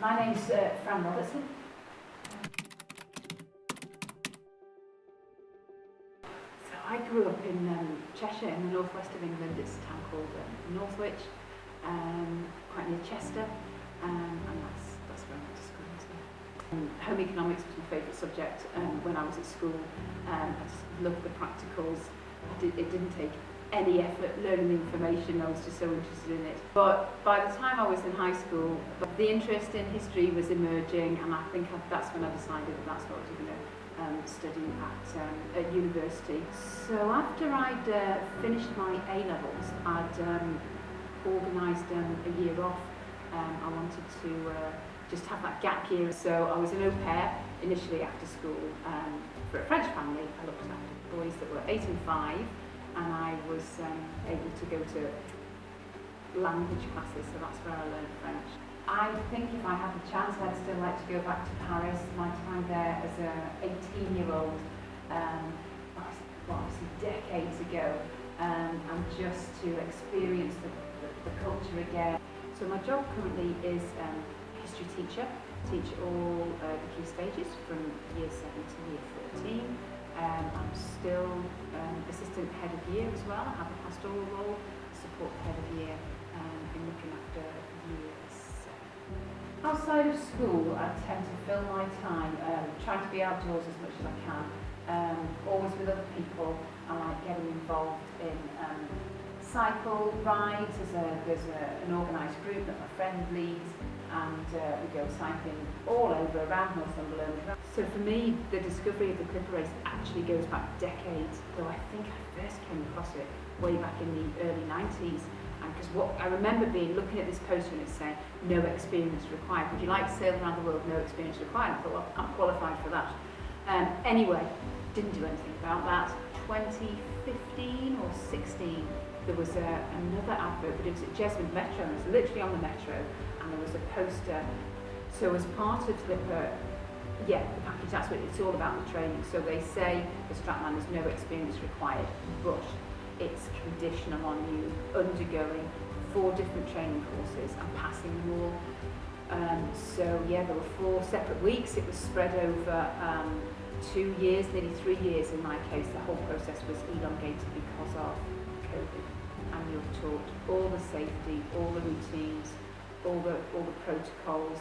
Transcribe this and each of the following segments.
My name's Fran Robertson. So I grew up in Cheshire, in the northwest of England. It's a town called Northwich, quite near Chester, and that's where I went to school. Home economics was my favourite subject when I was at school. I just loved the practicals. It didn't take any effort learning the information. I was just so interested in it. But by the time I was in high school, the interest in history was emerging, and I think that's when I decided that that's what I was going to study at university. So after I'd finished my A-levels, I'd organised a year off. I wanted to just have that gap year. So I was an au pair initially after school for a French family. I looked after boys that were 8 and 5, and I was able to go to language classes, so that's where I learned French. I think if I had the chance, I'd still like to go back to Paris. My time there as an 18-year-old, obviously decades ago, and just to experience the culture again. So my job currently is history teacher. Teach all the key stages from year 7 to year 13. I'm still assistant head of year as well. I have a pastoral role, support head of year in looking after year 7. Outside of school, I tend to fill my time trying to be outdoors as much as I can, always with other people. I like getting involved in cycle rides. There's an organised group that my friend leads, and we go cycling all over around Northumberland. So for me, the discovery of the Clipper race actually goes back decades, though I think I first came across it way back in the early 90s. And because what I remember looking at this poster and it's saying, no experience required. Would you like to sail around the world? No experience required. I thought, well, I'm qualified for that. Anyway, didn't do anything about that. 2015 or 16, there was another advert, but it was at Jesmond Metro, and it was literally on the metro, and there was a poster. So as part of the package, that's what it's all about, the training. So they say the strapman, there's no experience required, but it's conditional on you undergoing 4 different training courses and passing them all. So yeah, there were 4 separate weeks. It was spread over 2 years, nearly 3 years in my case. The whole process was elongated because of COVID, and you're taught all the safety, all the routines, all the protocols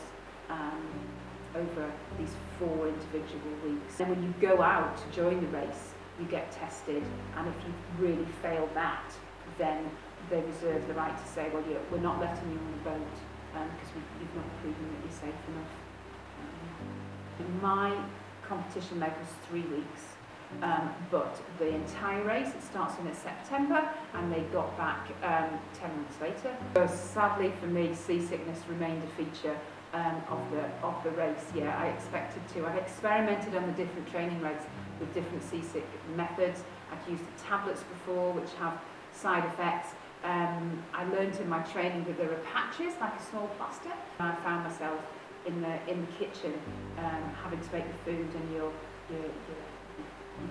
over these 4 individual weeks. And when you go out to join the race, you get tested, and if you really fail that, then they reserve the right to say, well, we're not letting you on the boat because you've not proven that you're safe enough. My competition leg was 3 weeks, but the entire race, it starts in September, and they got back 10 months later. So sadly for me, seasickness remained a feature of the race. Yeah, I expected to. I've experimented on the different training legs with different seasick methods. I've used the tablets before, which have side effects. I learned in my training that there are patches, like a small plaster. I found myself in the kitchen having to make the food, and you're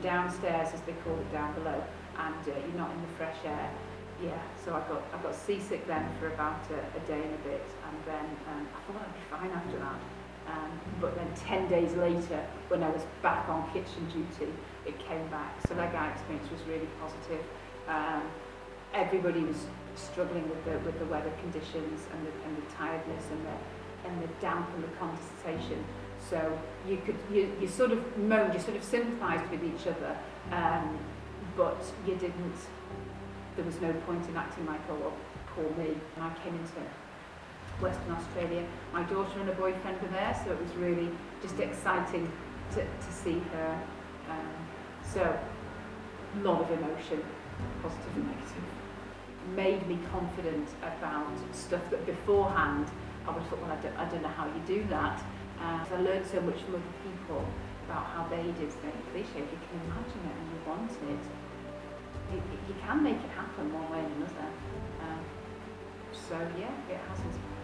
downstairs, as they call it, down below, and you're not in the fresh air. Yeah, so I got seasick then for about a day and a bit, and then I thought I'd be fine after that. But then 10 days later, when I was back on kitchen duty, it came back. So leg eye experience was really positive. Everybody was struggling with the weather conditions and the tiredness and the damp and the condensation. So you sort of moaned, you sort of sympathised with each other, but you didn't. There was no point in acting like, oh, well, poor me. And I came into Western Australia. My daughter and her boyfriend were there, so it was really just exciting to see her. So a lot of emotion, positive and negative. Made me confident about stuff that beforehand I would have thought, well, I don't know how you do that. I learned so much from other people about how they did things. Cliche, if you can imagine it and you want it, you can make it happen one way or another. So yeah, it has inspired.